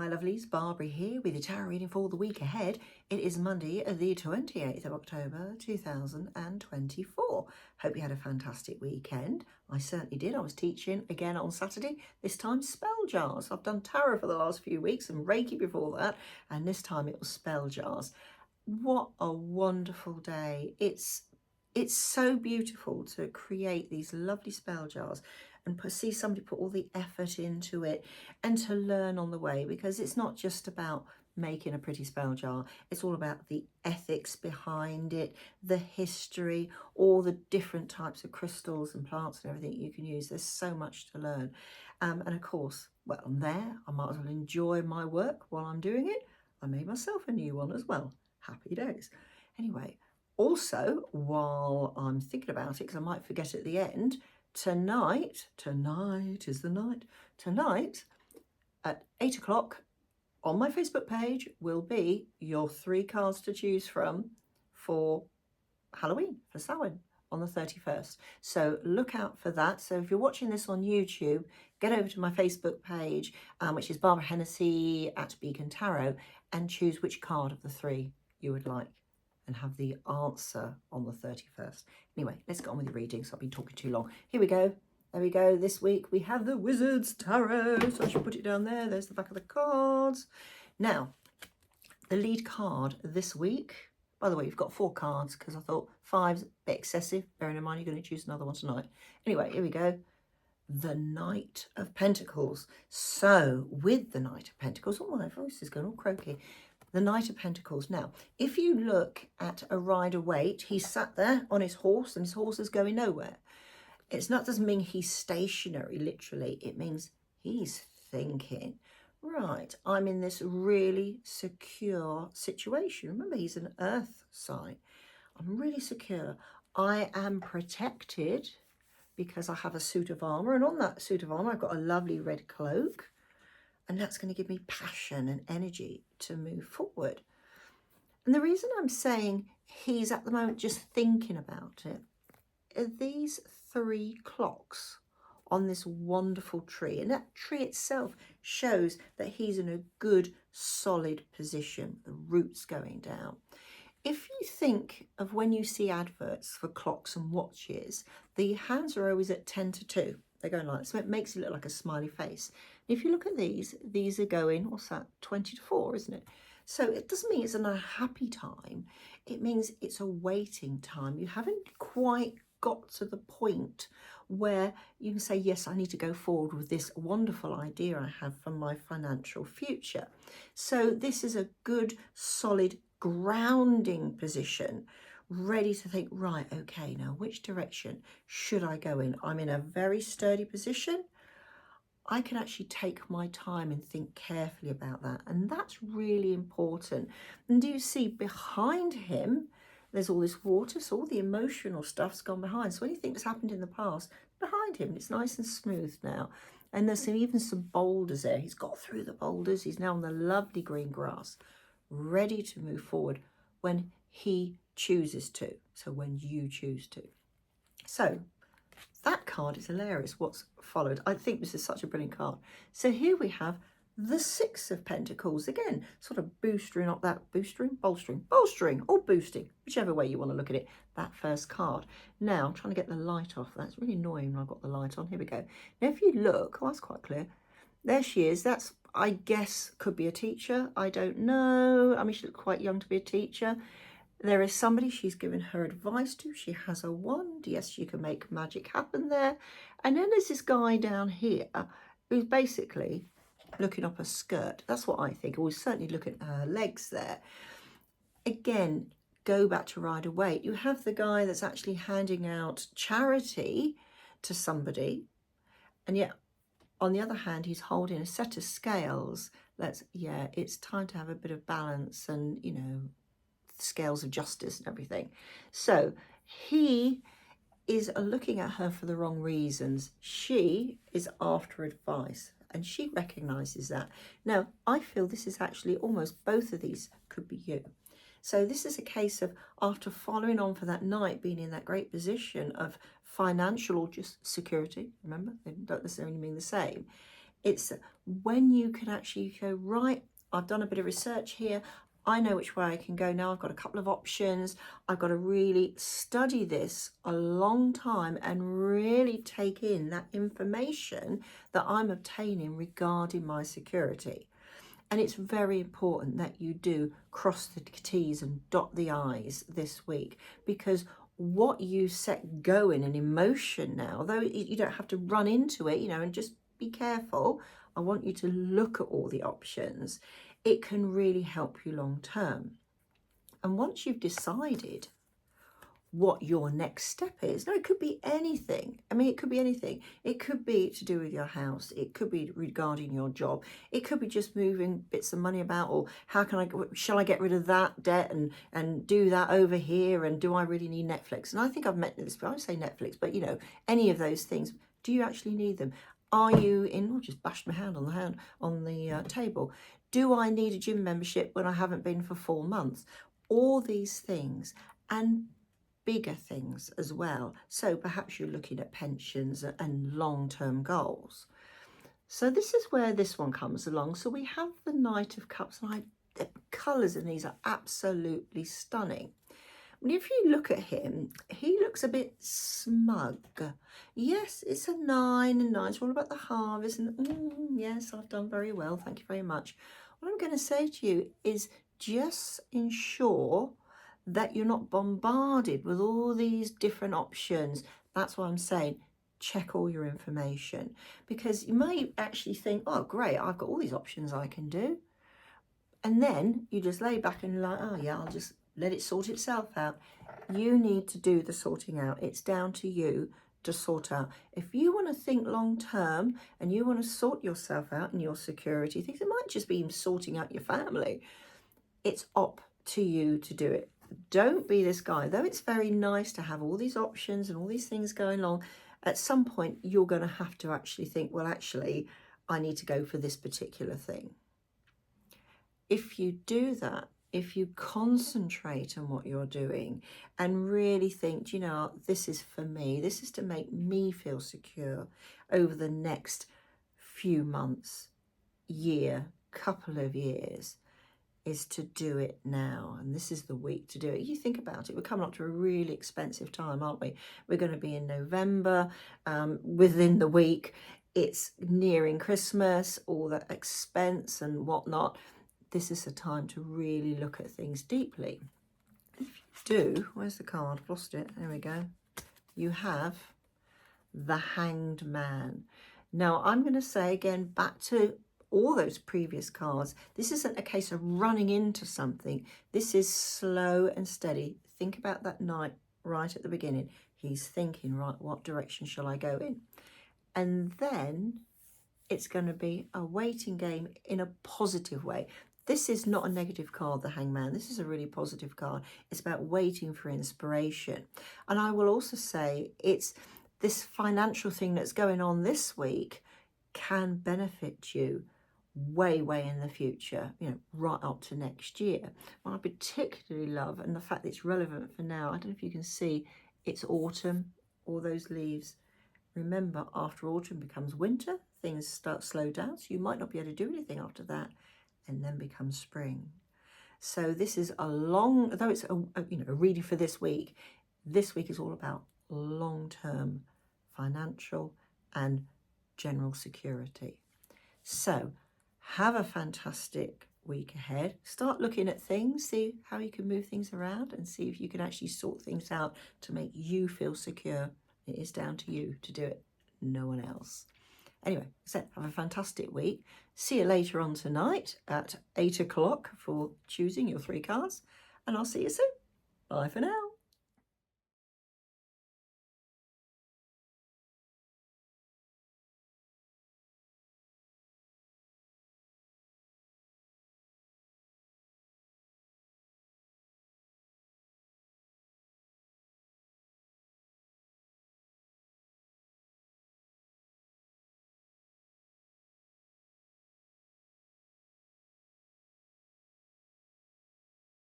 my lovelies, Barbara here with your tarot reading for the week ahead. It is Monday, the 28th of October 2024. Hope you had a fantastic weekend. I certainly did. I was teaching again on Saturday, this time spell jars. I've done tarot for the last few weeks and Reiki before that, and this time it was spell jars. What a wonderful day. It's so beautiful to create these lovely spell jars and see somebody put all the effort into it and to learn on the way, because it's not just about making a pretty spell jar. It's all about the ethics behind it, the history, all the different types of crystals and plants and everything you can use. There's so much to learn. And of course, well, I'm there. I might as well enjoy my work while I'm doing it. I made myself a new one as well. Happy days. Anyway, also, while I'm thinking about it, because I might forget at the end, tonight is the night. Tonight at 8 o'clock on my Facebook page will be your 3 cards to choose from for Halloween, for Samhain on the 31st. So look out for that. So if you're watching this on YouTube, get over to my Facebook page, which is Barbara Hennessy at Beacon Tarot, and choose which card of the 3 you would like, and have the answer on the 31st. Anyway, let's get on with the reading, so I've been talking too long. Here we go. There we go. This week we have the Wizard's Tarot. So I should put it down there. There's the back of the cards. Now, the lead card this week, by the way, you've got 4 cards because I thought 5's a bit excessive. Bearing in mind you're going to choose another one tonight. Anyway, here we go. The Knight of Pentacles. So with the Knight of Pentacles, oh, my voice is going all croaky. The Knight of Pentacles. Now, if you look at a Rider-Waite, he's sat there on his horse and his horse is going nowhere. Doesn't mean he's stationary, literally. It means he's thinking, right, I'm in this really secure situation. Remember, he's an earth sign. I'm really secure. I am protected because I have a suit of armour. And on that suit of armour, I've got a lovely red cloak. And that's going to give me passion and energy to move forward. And the reason I'm saying he's at the moment just thinking about it are these 3 clocks on this wonderful tree. And that tree itself shows that he's in a good, solid position, the roots going down. If you think of when you see adverts for clocks and watches, the hands are always at 10 to 2. They're going like that, so it makes it look like a smiley face. If you look at these are going, what's that, 20 to 4, isn't it? So it doesn't mean it's a happy time. It means it's a waiting time. You haven't quite got to the point where you can say, yes, I need to go forward with this wonderful idea I have for my financial future. So this is a good, solid, grounding position, ready to think, right, okay, now which direction should I go in? I'm in a very sturdy position. I can actually take my time and think carefully about that. And that's really important. And do you see behind him, there's all this water, so all the emotional stuff's gone behind. So anything that's happened in the past, behind him, it's nice and smooth now. And there's even some boulders there. He's got through the boulders. He's now on the lovely green grass, ready to move forward when he chooses to. So when you choose to. So that card is hilarious, what's followed. I think this is such a brilliant card. So here we have the 6 of Pentacles. Again, sort of bolstering up that, bolstering or boosting, whichever way you want to look at it, that first card. Now, I'm trying to get the light off. That's really annoying when I've got the light on. Here we go. Now, if you look, oh, that's quite clear. There she is. That's, I guess, could be a teacher. I don't know. I mean, she looks quite young to be a teacher. There is somebody she's given her advice to. She has a wand. Yes, she can make magic happen there. And then there's this guy down here who's basically looking up her skirt. That's what I think. Or he's certainly looking at her legs there. Again, go back to Rider-Waite. You have the guy that's actually handing out charity to somebody. And yet, on the other hand, he's holding a set of scales. It's time to have a bit of balance and, you know, scales of justice and everything. So he is looking at her for the wrong reasons. She is after advice and she recognizes that. Now, I feel this is actually almost both of these could be you. So this is a case of, after following on for that night, being in that great position of financial or just security, remember, they don't necessarily mean the same. It's when you can actually go, right, I've done a bit of research here. I know which way I can go now. I've got a couple of options. I've got to really study this a long time and really take in that information that I'm obtaining regarding my security. And it's very important that you do cross the T's and dot the I's this week, because what you set going in emotion now, though you don't have to run into it, and just be careful. I want you to look at all the options. It can really help you long term. And once you've decided what your next step is. No, it could be anything. I mean, it could be anything. It could be to do with your house. It could be regarding your job. It could be just moving bits of money about, or shall I get rid of that debt and do that over here? And do I really need Netflix? And I think I've met this, but I would say Netflix, but any of those things. Do you actually need them? Are you in, I'll just bashed my hand on the table. Do I need a gym membership when I haven't been for 4 months? All these things, and bigger things as well. So perhaps you're looking at pensions and long-term goals. So this is where this one comes along. So we have the Knight of Cups. The colours in these are absolutely stunning. And if you look at him, he looks a bit smug. Yes, it's a 9, and 9's all about the harvest. And yes, I've done very well. Thank you very much. What I'm going to say to you is just ensure that you're not bombarded with all these different options. That's why I'm saying check all your information, because you may actually think, oh great, I've got all these options I can do, and then you just lay back and like, oh yeah, I'll just let it sort itself out. You need to do the sorting out. It's down to you to sort out. If you want to think long term and you want to sort yourself out and your security things, it might just be sorting out your family. It's up to you to do it. Don't be this guy. Though it's very nice to have all these options and all these things going on, at some point you're going to have to actually think, well, actually, I need to go for this particular thing. If you do that, if you concentrate on what you're doing and really think, this is for me, this is to make me feel secure over the next few months, year, couple of years, is to do it now. And this is the week to do it. You think about it, we're coming up to a really expensive time, aren't we? We're going to be in November. Within the week, it's nearing Christmas, all that expense and whatnot. This is the time to really look at things deeply. If you do, where's the card? I've lost it. There we go. You have the Hanged Man. Now, I'm going to say again, back to all those previous cards, this isn't a case of running into something. This is slow and steady. Think about that knight right at the beginning. He's thinking, right, what direction shall I go in? And then it's going to be a waiting game in a positive way. This is not a negative card, the Hangman. This is a really positive card. It's about waiting for inspiration. And I will also say it's this financial thing that's going on this week can benefit you way in the future, right up to next year. What I particularly love, and the fact that it's relevant for now, I don't know if you can see, it's autumn, all those leaves. Remember, after autumn becomes winter, things start to slow down, so you might not be able to do anything after that, and then becomes spring. So this is a long, though it's a reading for this week is all about long-term financial and general security. So have a fantastic week ahead. Start looking at things, see how you can move things around, and see if you can actually sort things out to make you feel secure. It is down to you to do it, no one else. Anyway, so have a fantastic week. See you later on tonight at 8 o'clock for choosing your 3 cards, and I'll see you soon. Bye for now.